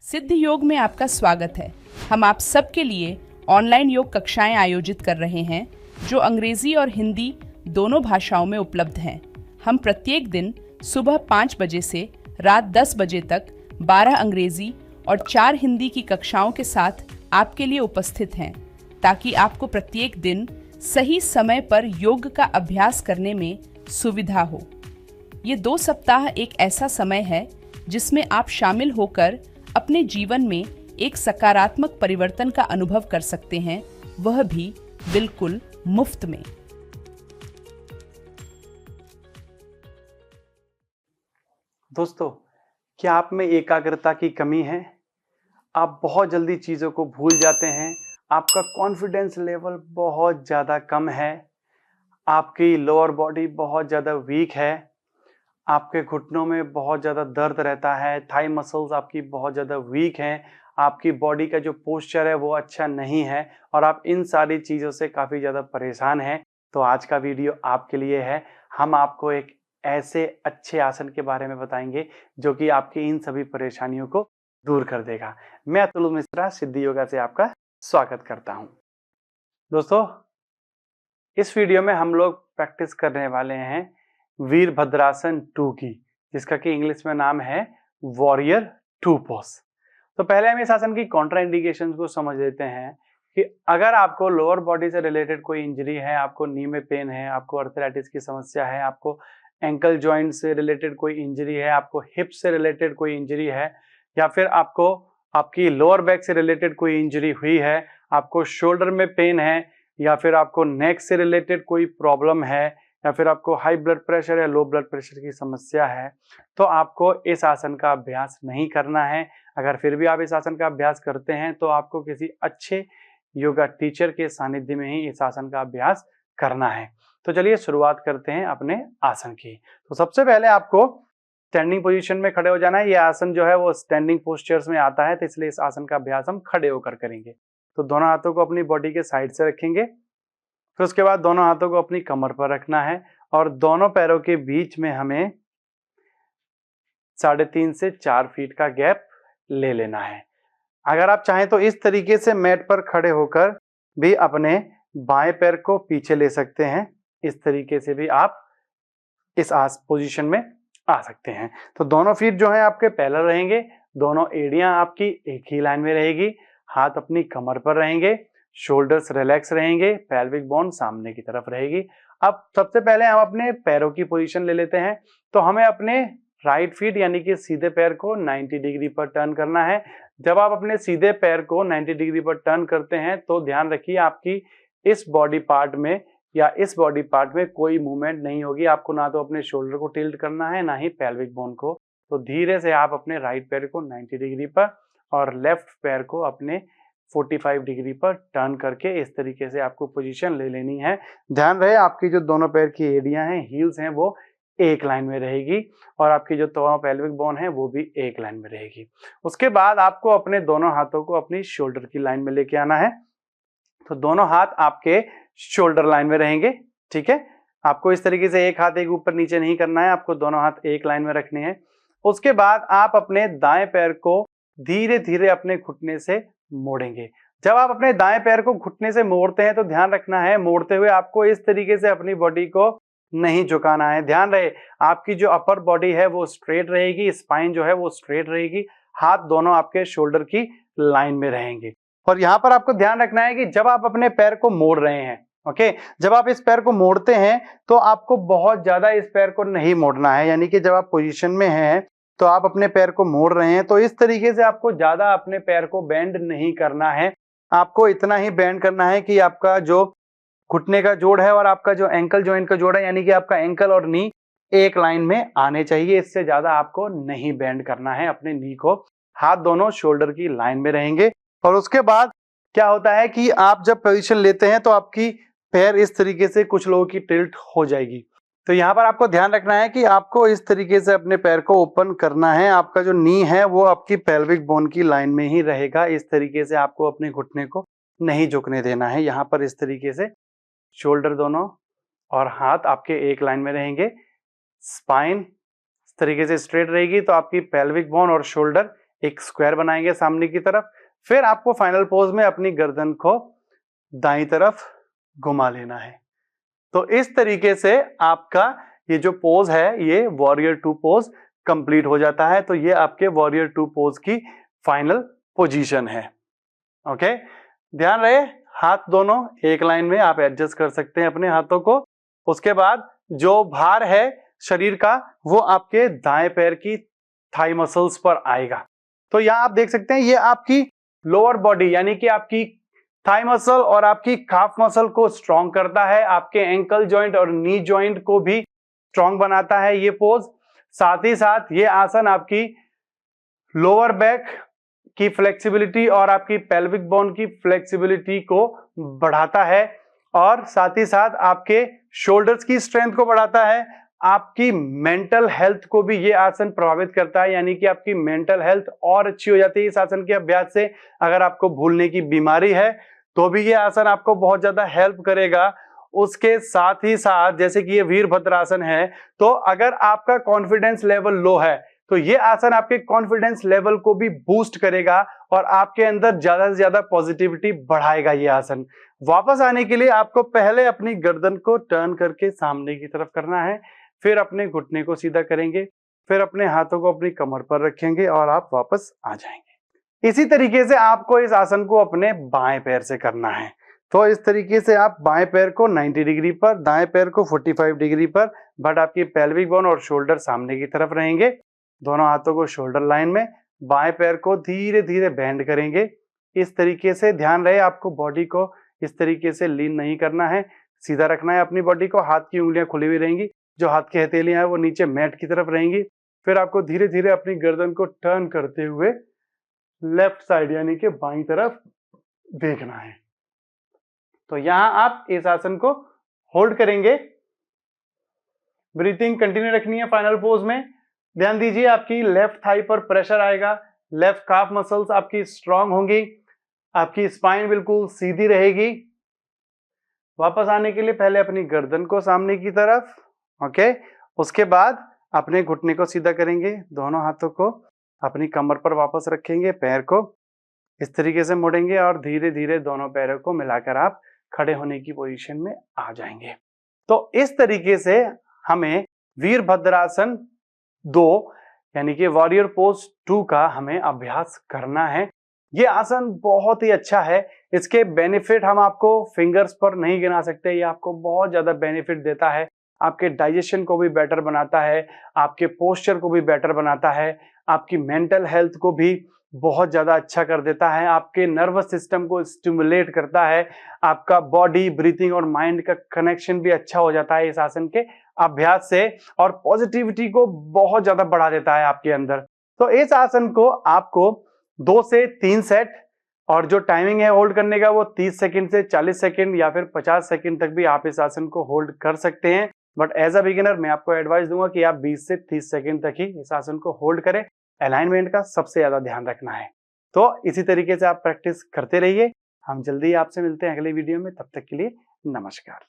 सिद्ध योग में आपका स्वागत है। हम आप सबके लिए ऑनलाइन योग कक्षाएं आयोजित कर रहे हैं जो अंग्रेजी और हिंदी दोनों भाषाओं में उपलब्ध हैं। हम प्रत्येक दिन सुबह 5 बजे से रात 10 बजे तक 12 अंग्रेजी और 4 हिंदी की कक्षाओं के साथ आपके लिए उपस्थित हैं, ताकि आपको प्रत्येक दिन सही समय पर योग का अभ्यास करने में सुविधा हो। ये 2 सप्ताह एक ऐसा समय है जिसमें आप शामिल होकर अपने जीवन में एक सकारात्मक परिवर्तन का अनुभव कर सकते हैं, वह भी बिल्कुल मुफ्त में। दोस्तों, क्या आप में एकाग्रता की कमी है? आप बहुत जल्दी चीज़ों को भूल जाते हैं, आपका कॉन्फिडेंस लेवल बहुत ज़्यादा कम है, आपकी लोअर बॉडी बहुत ज़्यादा वीक है, आपके घुटनों में बहुत ज़्यादा दर्द रहता है, थाई मसल्स आपकी बहुत ज़्यादा वीक हैं, आपकी बॉडी का जो पोस्चर है वो अच्छा नहीं है और आप इन सारी चीज़ों से काफ़ी ज़्यादा परेशान हैं, तो आज का वीडियो आपके लिए है। हम आपको एक ऐसे अच्छे आसन के बारे में बताएंगे जो कि आपकी इन सभी परेशानियों को दूर कर देगा। मैं अतुल मिश्रा सिद्ध योगा से आपका स्वागत करता हूं। दोस्तों, इस वीडियो में हम लोग प्रैक्टिस करने वाले हैं वीरभद्रासन 2 की, जिसका कि इंग्लिश में नाम है वॉरियर 2 पोज। तो पहले हम इस आसन की कॉन्ट्रा इंडिकेशंस को समझ लेते हैं कि अगर आपको लोअर बॉडी से रिलेटेड कोई इंजरी है, आपको नी में पेन है, आपको अर्थराइटिस की समस्या है, आपको एंकल जॉइंट से रिलेटेड कोई इंजरी है, आपको हिप से रिलेटेड कोई इंजरी है, या फिर आपको आपकी लोअर बैक से रिलेटेड कोई इंजरी हुई है, आपको शोल्डर में पेन है, या फिर आपको नेक से रिलेटेड कोई प्रॉब्लम है, या फिर आपको हाई ब्लड प्रेशर या लो ब्लड प्रेशर की समस्या है, तो आपको इस आसन का अभ्यास नहीं करना है। अगर फिर भी आप इस आसन का अभ्यास करते हैं तो आपको किसी अच्छे योगा टीचर के सानिध्य में ही इस आसन का अभ्यास करना है। तो चलिए शुरुआत करते हैं अपने आसन की। तो सबसे पहले आपको स्टैंडिंग पोजीशन में खड़े हो जाना है। यह आसन जो है वो स्टैंडिंग पोस्चर्स में आता है, तो इसलिए इस आसन का अभ्यास हम खड़े होकर करेंगे। तो दोनों हाथों को अपनी बॉडी के साइड से रखेंगे, फिर उसके बाद दोनों हाथों को अपनी कमर पर रखना है और दोनों पैरों के बीच में हमें 3.5 से 4 फीट का गैप ले लेना है। अगर आप चाहें तो इस तरीके से मैट पर खड़े होकर भी अपने बाएं पैर को पीछे ले सकते हैं। इस तरीके से भी आप इस पोजीशन में आ सकते हैं। तो दोनों फीट जो है आपके पैरेलल रहेंगे, दोनों एड़ियां आपकी एक ही लाइन में रहेगी, हाथ अपनी कमर पर रहेंगे, शोल्डर्स रिलैक्स रहेंगे, पेल्विक बोन सामने की तरफ रहेगी। अब सबसे पहले हम अपने पैरों की पोजीशन ले लेते हैं। तो हमें अपने राइट फीट यानी कि सीधे पैर को 90 डिग्री पर टर्न करना है। जब आप अपने सीधे पैर को 90 डिग्री पर टर्न करते हैं तो ध्यान रखिए आपकी इस बॉडी पार्ट में या इस बॉडी पार्ट में कोई मूवमेंट नहीं होगी। आपको ना तो अपने शोल्डर को टिल्ट करना है, ना ही पेल्विक बोन को। तो धीरे से आप अपने राइट पैर को 90 डिग्री पर और लेफ्ट पैर को अपने 45 डिग्री पर टर्न करके इस तरीके से आपको पोजीशन ले लेनी है। ध्यान रहे आपकी जो दोनों पैर की एड़ियां हैं, हील्स हैं, वो एक लाइन में रहेगी और आपकी जो दोनों पेल्विक बोन है वो भी एक लाइन में रहेगी। उसके बाद आपको अपने दोनों हाथों को अपनी शोल्डर की लाइन में लेके आना है। तो दोनों हाथ आपके शोल्डर लाइन में रहेंगे, ठीक है। आपको इस तरीके से एक हाथ एक ऊपर नीचे नहीं करना है, आपको दोनों हाथ एक लाइन में रखने हैं। उसके बाद आप अपने दाएं पैर को धीरे धीरे अपने घुटने से मोड़ेंगे। जब आप अपने दाएं पैर को घुटने से मोड़ते हैं तो ध्यान रखना है मोड़ते हुए आपको इस तरीके से अपनी बॉडी को नहीं झुकाना है। ध्यान रहे आपकी जो अपर बॉडी है वो स्ट्रेट रहेगी, स्पाइन जो है वो स्ट्रेट रहेगी, हाथ दोनों आपके शोल्डर की लाइन में रहेंगे। और यहां पर आपको ध्यान रखना है कि जब आप अपने पैर को मोड़ रहे हैं, ओके, जब आप इस पैर को मोड़ते हैं तो आपको बहुत ज्यादा इस पैर को नहीं मोड़ना है। यानी कि जब आप पोजीशन में हैं तो आप अपने पैर को मोड़ रहे हैं तो इस तरीके से आपको ज्यादा अपने पैर को बेंड नहीं करना है। आपको इतना ही बेंड करना है कि आपका जो घुटने का जोड़ है और आपका जो एंकल जॉइंट का जोड़ है, यानी कि आपका एंकल और नी एक लाइन में आने चाहिए। इससे ज्यादा आपको नहीं बेंड करना है अपने नी को। हाथ दोनों शोल्डर की लाइन में रहेंगे। और उसके बाद क्या होता है कि आप जब पोजीशन लेते हैं तो आपकी पैर इस तरीके से कुछ लोगों की टिल्ट हो जाएगी। तो यहाँ पर आपको ध्यान रखना है कि आपको इस तरीके से अपने पैर को ओपन करना है। आपका जो नी है वो आपकी पेल्विक बोन की लाइन में ही रहेगा। इस तरीके से आपको अपने घुटने को नहीं झुकने देना है। यहाँ पर इस तरीके से शोल्डर दोनों और हाथ आपके एक लाइन में रहेंगे, स्पाइन इस तरीके से स्ट्रेट रहेगी, तो आपकी पेल्विक बोन और शोल्डर एक स्क्वायर बनाएंगे सामने की तरफ। फिर आपको फाइनल पोज में अपनी गर्दन को दाईं तरफ घुमा लेना है। तो इस तरीके से आपका ये जो पोज है ये वॉरियर 2 पोज कंप्लीट हो जाता है। तो ये आपके वॉरियर 2 पोज की फाइनल पोजीशन है। ओके, ध्यान रहे हाथ दोनों एक लाइन में आप एडजस्ट कर सकते हैं अपने हाथों को। उसके बाद जो भार है शरीर का वो आपके दाएं पैर की थाई मसल्स पर आएगा। तो यहां आप देख सकते हैं ये आपकी लोअर बॉडी यानी कि आपकी थाई मसल और आपकी काफ मसल को स्ट्रॉन्ग करता है, आपके एंकल जॉइंट और नी जॉइंट को भी स्ट्रॉन्ग बनाता है ये पोज। साथ ही साथ ये आसन आपकी लोअर बैक की फ्लेक्सिबिलिटी और आपकी पेल्विक बोन की फ्लेक्सिबिलिटी को बढ़ाता है और साथ ही साथ आपके शोल्डर्स की स्ट्रेंथ को बढ़ाता है। आपकी मेंटल हेल्थ को भी ये आसन प्रभावित करता है, यानी कि आपकी मेंटल हेल्थ और अच्छी हो जाती है इस आसन के अभ्यास से। अगर आपको भूलने की बीमारी है तो भी ये आसन आपको बहुत ज्यादा हेल्प करेगा। उसके साथ ही साथ जैसे कि ये वीरभद्रासन है, तो अगर आपका कॉन्फिडेंस लेवल लो है तो ये आसन आपके कॉन्फिडेंस लेवल को भी बूस्ट करेगा और आपके अंदर ज्यादा से ज्यादा पॉजिटिविटी बढ़ाएगा ये आसन। वापस आने के लिए आपको पहले अपनी गर्दन को टर्न करके सामने की तरफ करना है, फिर अपने घुटने को सीधा करेंगे, फिर अपने हाथों को अपनी कमर पर रखेंगे और आप वापस आ जाएंगे। इसी तरीके से आपको इस आसन को अपने बाएं पैर से करना है। तो इस तरीके से आप बाएं पैर को 90 डिग्री पर, दाएं पैर को 45 डिग्री पर, बट आपकी पेल्विक बोन और शोल्डर सामने की तरफ रहेंगे। दोनों हाथों को शोल्डर लाइन में, बाएं पैर को धीरे धीरे बेंड करेंगे। इस तरीके से ध्यान रहे आपको बॉडी को इस तरीके से लीन नहीं करना है, सीधा रखना है अपनी बॉडी को। हाथ की उंगलियां खुली हुई रहेंगी, जो हाथ की हथेलियां हैं वो नीचे मैट की तरफ रहेंगी। फिर आपको धीरे धीरे अपनी गर्दन को टर्न करते हुए लेफ्ट साइड यानी कि बाईं तरफ देखना है। तो यहां आप इस आसन को होल्ड करेंगे, ब्रीथिंग कंटिन्यू रखनी है फाइनल पोज में। ध्यान दीजिए आपकी लेफ्ट थाई पर प्रेशर आएगा, लेफ्ट काफ मसल्स आपकी स्ट्रांग होंगी, आपकी स्पाइन बिल्कुल सीधी रहेगी। वापस आने के लिए पहले अपनी गर्दन को सामने की तरफ, ओके, उसके बाद अपने घुटने को सीधा करेंगे, दोनों हाथों को अपनी कमर पर वापस रखेंगे, पैर को इस तरीके से मोड़ेंगे और धीरे धीरे दोनों पैरों को मिलाकर आप खड़े होने की पोजीशन में आ जाएंगे। तो इस तरीके से हमें वीरभद्रासन 2 यानी कि वॉरियर पोज 2 का हमें अभ्यास करना है। ये आसन बहुत ही अच्छा है, इसके बेनिफिट हम आपको फिंगर्स पर नहीं गिना सकते। ये आपको बहुत ज्यादा बेनिफिट देता है, आपके डाइजेशन को भी बेटर बनाता है, आपके पोस्चर को भी बेटर बनाता है, आपकी मेंटल हेल्थ को भी बहुत ज्यादा अच्छा कर देता है, आपके नर्वस सिस्टम को स्टिमुलेट करता है, आपका बॉडी, ब्रीथिंग और माइंड का कनेक्शन भी अच्छा हो जाता है इस आसन के अभ्यास से, और पॉजिटिविटी को बहुत ज्यादा बढ़ा देता है आपके अंदर। तो इस आसन को आपको 2 से 3 सेट, और जो टाइमिंग है होल्ड करने का वो 30 सेकंड से 40 सेकंड या फिर 50 सेकंड तक भी आप इस आसन को होल्ड कर सकते हैं। बट एज अ बिगिनर मैं आपको एडवाइस दूंगा कि आप 20 से 30 सेकंड तक ही इस आसन को होल्ड करें। अलाइनमेंट का सबसे ज्यादा ध्यान रखना है। तो इसी तरीके से आप प्रैक्टिस करते रहिए। हम जल्दी आपसे मिलते हैं अगले वीडियो में, तब तक के लिए नमस्कार।